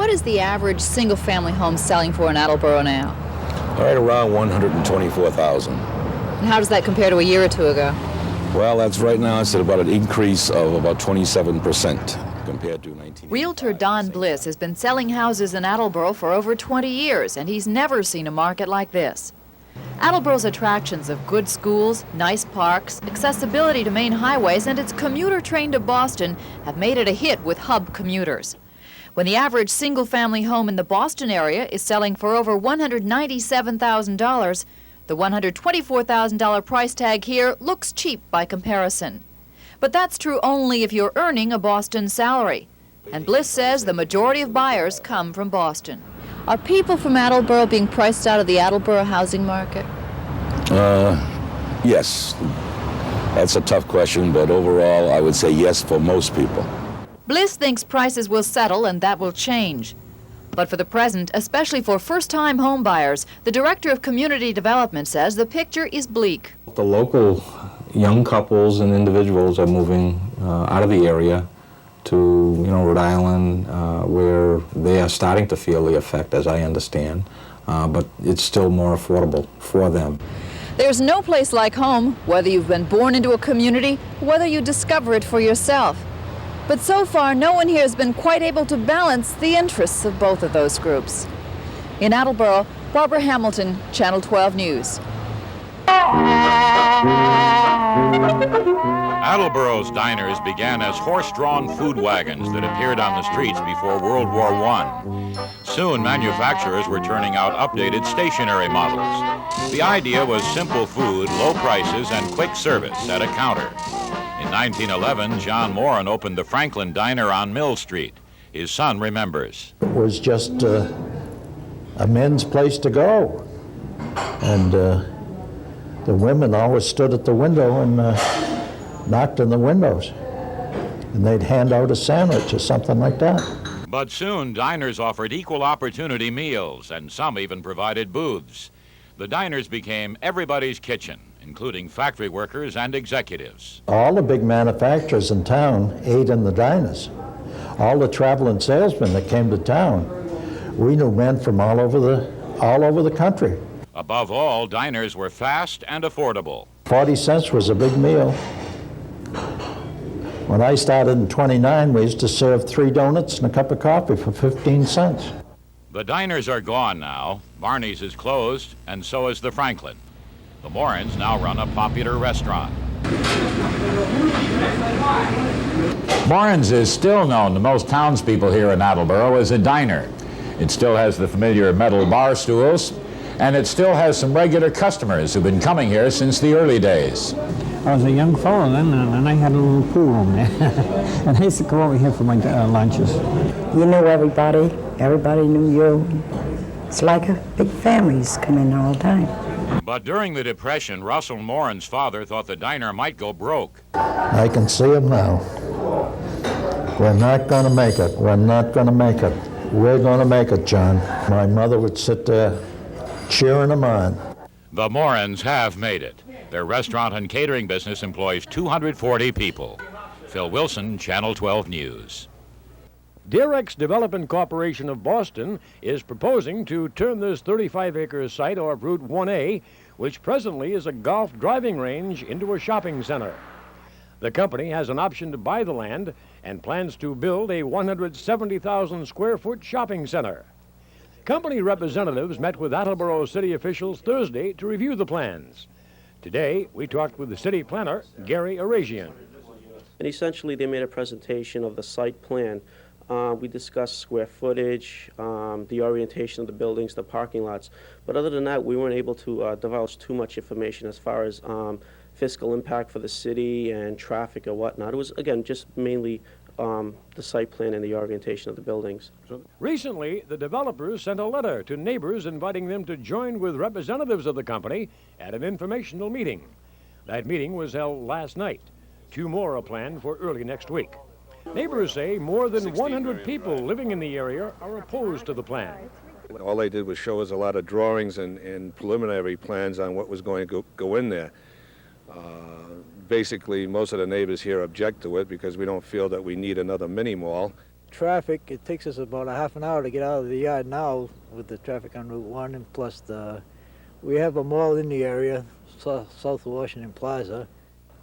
What is the average single-family home selling for in Attleboro now? Right around $124,000. And how does that compare to a year or two ago? Well, that's right now, it's at about an increase of about 27% compared to 19. Realtor Don Bliss has been selling houses in Attleboro for over 20 years, and he's never seen a market like this. Attleboro's attractions of good schools, nice parks, accessibility to main highways, and its commuter train to Boston have made it a hit with hub commuters. When the average single-family home in the Boston area is selling for over $197,000, the $124,000 price tag here looks cheap by comparison. But that's true only if you're earning a Boston salary. And Bliss says the majority of buyers come from Boston. Are people from Attleboro being priced out of the Attleboro housing market? Yes. That's a tough question, but overall I would say yes for most people. Bliss thinks prices will settle and that will change. But for the present, especially for first-time home buyers, the Director of Community Development says the picture is bleak. The local young couples and individuals are moving out of the area to, Rhode Island, where they are starting to feel the effect, as I understand, but it's still more affordable for them. There's no place like home, whether you've been born into a community, whether you discover it for yourself. But so far, no one here has been quite able to balance the interests of both of those groups. In Attleboro, Barbara Hamilton, Channel 12 News. Attleboro's diners began as horse-drawn food wagons that appeared on the streets before World War I. Soon, manufacturers were turning out updated stationary models. The idea was simple food, low prices, and quick service at a counter. In 1911, John Morin opened the Franklin Diner on Mill Street. His son remembers. It was just a men's place to go. And the women always stood at the window and knocked on the windows. And they'd hand out a sandwich or something like that. But soon, diners offered equal opportunity meals, and some even provided booths. The diners became everybody's kitchen, including factory workers and executives. All the big manufacturers in town ate in the diners. All the traveling salesmen that came to town, we knew men from all over the country. Above all, diners were fast and affordable. 40 cents was a big meal. When I started in '29, we used to serve 3 donuts and a cup of coffee for 15 cents. The diners are gone now. Barney's is closed, and so is the Franklin. The Morins now run a popular restaurant. Morin's is still known to most townspeople here in Attleboro as a diner. It still has the familiar metal bar stools, and it still has some regular customers who've been coming here since the early days. I was a young fellow then, and I had a little pool room there. And I used to come over here for my lunches. You knew everybody. Everybody knew you. It's like a big family's come in all the time. But during the Depression, Russell Morin's father thought the diner might go broke. I can see him now. We're not going to make it. We're not going to make it. We're going to make it, John. My mother would sit there cheering him on. The Morins have made it. Their restaurant and catering business employs 240 people. Phil Wilson, Channel 12 News. Direx Development Corporation of Boston is proposing to turn this 35-acre site off Route 1A, which presently is a golf driving range, into a shopping center. The company has an option to buy the land and plans to build a 170,000-square-foot shopping center. Company representatives met with Attleboro city officials Thursday to review the plans. Today, we talked with the city planner, Gary Arazian. And essentially, they made a presentation of the site plan. We discussed square footage, the orientation of the buildings, the parking lots. But other than that, we weren't able to divulge too much information as far as fiscal impact for the city and traffic or whatnot. It was, again, just mainly the site plan and the orientation of the buildings. Recently, the developers sent a letter to neighbors inviting them to join with representatives of the company at an informational meeting. That meeting was held last night. 2 more are planned for early next week. Neighbors say more than 100 people living in the area are opposed to the plan. All they did was show us a lot of drawings and preliminary plans on what was going to go in there. Basically, most of the neighbors here object to it because we don't feel that we need another mini mall. traffic, it takes us about a half an hour to get out of the yard now with the traffic on Route 1, and plus we have a mall in the area, South Washington Plaza.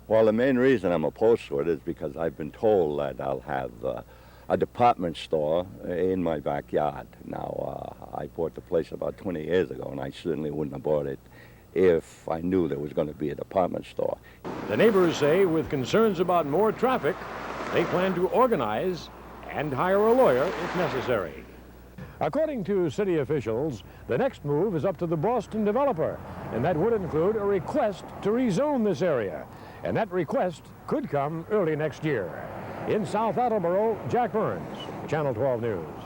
Well, the main reason I'm opposed to it is because I've been told that I'll have a department store in my backyard. Now, I bought the place about 20 years ago, and I certainly wouldn't have bought it if I knew there was going to be a department store. The neighbors say with concerns about more traffic, they plan to organize and hire a lawyer if necessary. According to city officials, the next move is up to the Boston developer, and that would include a request to rezone this area. And that request could come early next year. In South Attleboro, Jack Burns, Channel 12 News.